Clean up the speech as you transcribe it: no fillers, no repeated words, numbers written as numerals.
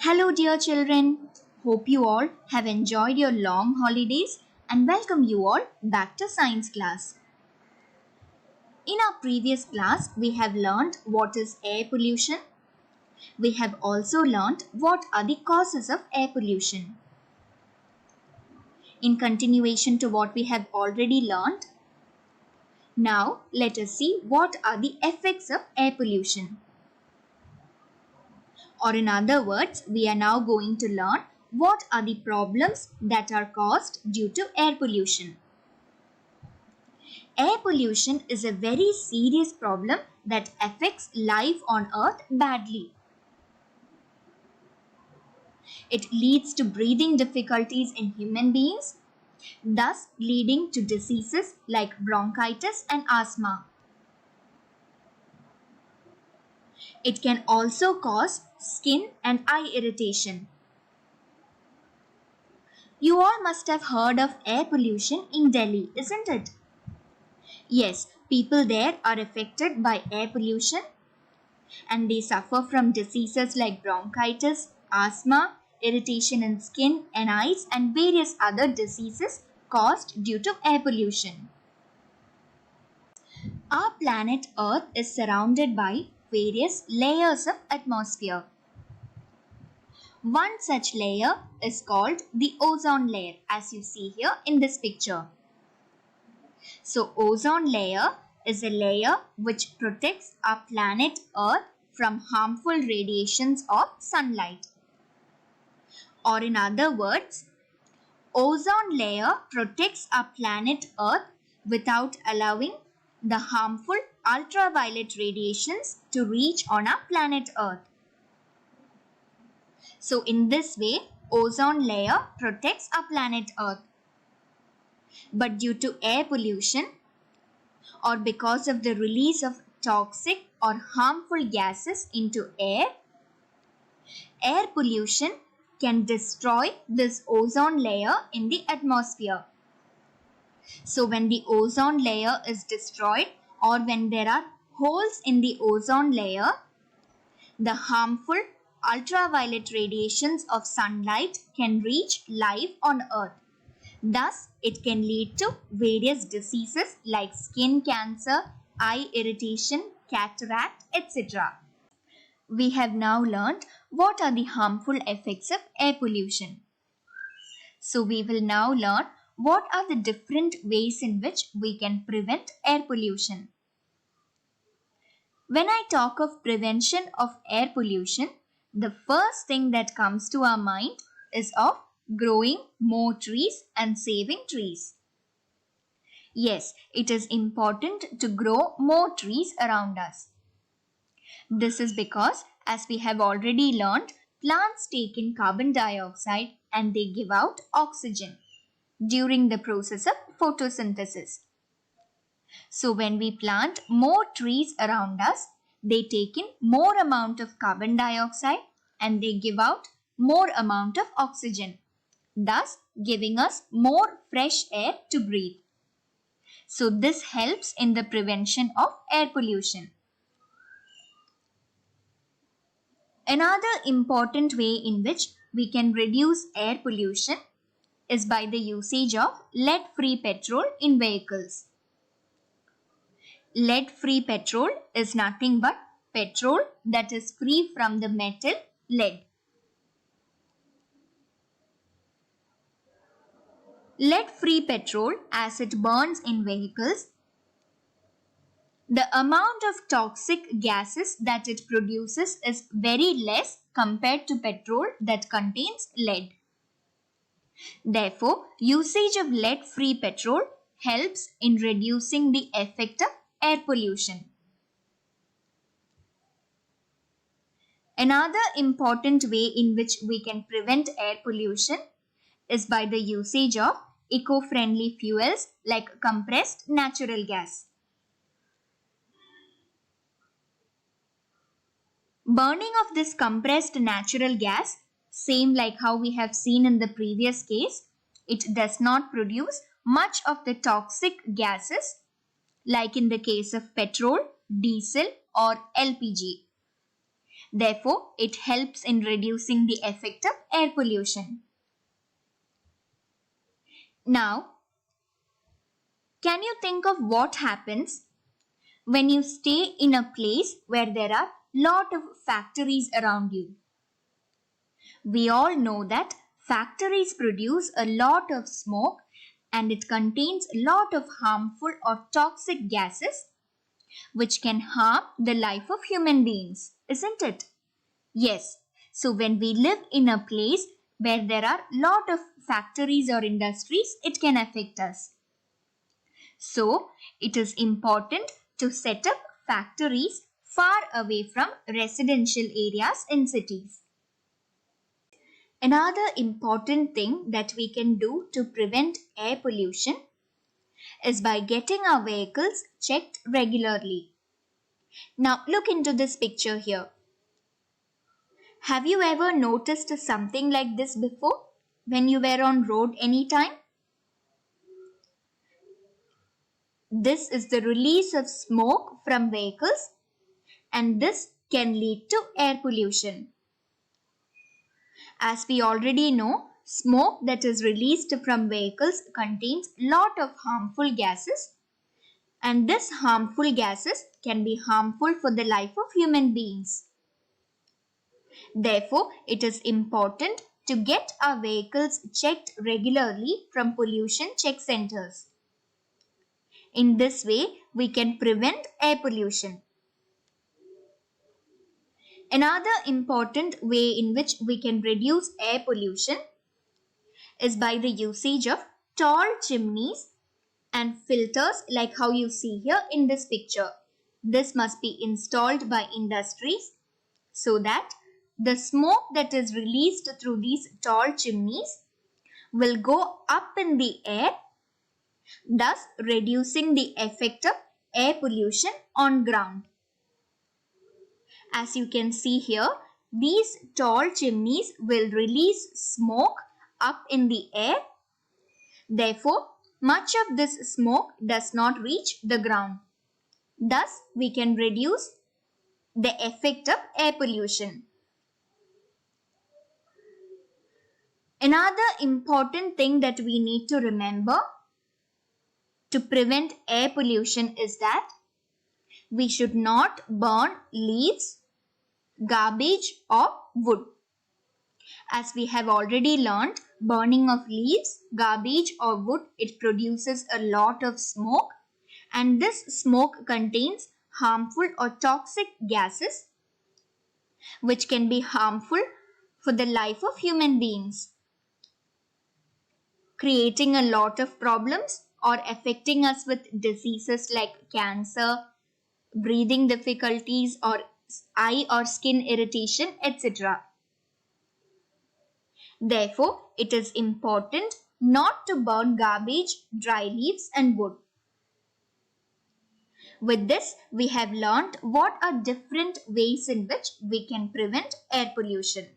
Hello, dear children. Hope you all have enjoyed your long holidays and welcome you all back to science class. In our previous class, we have learned what is air pollution. We have also learned what are the causes of air pollution. In continuation to what we have already learned, now let us see what are the effects of air pollution. Or in other words, we are now going to learn what are the problems that are caused due to air pollution. Air pollution is a very serious problem that affects life on Earth badly. It leads to breathing difficulties in human beings, thus leading to diseases like bronchitis and asthma. It can also cause skin and eye irritation. You all must have heard of air pollution in Delhi, isn't it? Yes, people there are affected by air pollution and they suffer from diseases like bronchitis, asthma, irritation in skin and eyes, and various other diseases caused due to air pollution. Our planet Earth is surrounded by various layers of atmosphere. One such layer is called the ozone layer, as you see here in this picture. So, ozone layer is a layer which protects our planet Earth from harmful radiations of sunlight. Or in other words, ozone layer protects our planet Earth without allowing the harmful ultraviolet radiations to reach on our planet Earth. So in this way, ozone layer protects our planet Earth. But due to air pollution or because of the release of toxic or harmful gases into air pollution can destroy this ozone layer in the atmosphere. So when the ozone layer is destroyed or when there are holes in the ozone layer, the harmful ultraviolet radiations of sunlight can reach life on Earth. Thus, it can lead to various diseases like skin cancer, eye irritation, cataract, etc. We have now learned what are the harmful effects of air pollution. So, we will now learn what are the different ways in which we can prevent air pollution. When I talk of prevention of air pollution, the first thing that comes to our mind is of growing more trees and saving trees. Yes, it is important to grow more trees around us. This is because, as we have already learned, plants take in carbon dioxide and they give out oxygen during the process of photosynthesis. So when we plant more trees around us, they take in more amount of carbon dioxide and they give out more amount of oxygen, thus giving us more fresh air to breathe. So this helps in the prevention of air pollution. Another important way in which we can reduce air pollution is by the usage of lead-free petrol in vehicles. Lead-free petrol is nothing but petrol that is free from the metal lead. Lead-free petrol, as it burns in vehicles, the amount of toxic gases that it produces is very less compared to petrol that contains lead. Therefore, usage of lead-free petrol helps in reducing the effect of air pollution. Another important way in which we can prevent air pollution is by the usage of eco-friendly fuels like compressed natural gas. Burning of this compressed natural gas, same like how we have seen in the previous case, it does not produce much of the toxic gases like in the case of petrol, diesel or LPG. Therefore, it helps in reducing the effect of air pollution. Now, can you think of what happens when you stay in a place where there are lot of factories around you? We all know that factories produce a lot of smoke and it contains a lot of harmful or toxic gases which can harm the life of human beings, isn't it? Yes. So when we live in a place where there are lot of factories or industries, it can affect us. So it is important to set up factories far away from residential areas in cities. Another important thing that we can do to prevent air pollution is by getting our vehicles checked regularly. Now look into this picture here. Have you ever noticed something like this before when you were on road anytime? This is the release of smoke from vehicles and this can lead to air pollution. As we already know, smoke that is released from vehicles contains lot of harmful gases and these harmful gases can be harmful for the life of human beings. Therefore, it is important to get our vehicles checked regularly from pollution check centers. In this way, we can prevent air pollution. Another important way in which we can reduce air pollution is by the usage of tall chimneys and filters like how you see here in this picture. This must be installed by industries so that the smoke that is released through these tall chimneys will go up in the air, thus reducing the effect of air pollution on ground. As you can see here, these tall chimneys will release smoke up in the air. Therefore, much of this smoke does not reach the ground. Thus, we can reduce the effect of air pollution. Another important thing that we need to remember to prevent air pollution is that we should not burn leaves, garbage or wood. As we have already learned, burning of leaves, garbage or wood, it produces a lot of smoke and this smoke contains harmful or toxic gases which can be harmful for the life of human beings, creating a lot of problems or affecting us with diseases like cancer, breathing difficulties or eye or skin irritation, etc. Therefore, it is important not to burn garbage, dry leaves and wood. With this, we have learnt what are different ways in which we can prevent air pollution.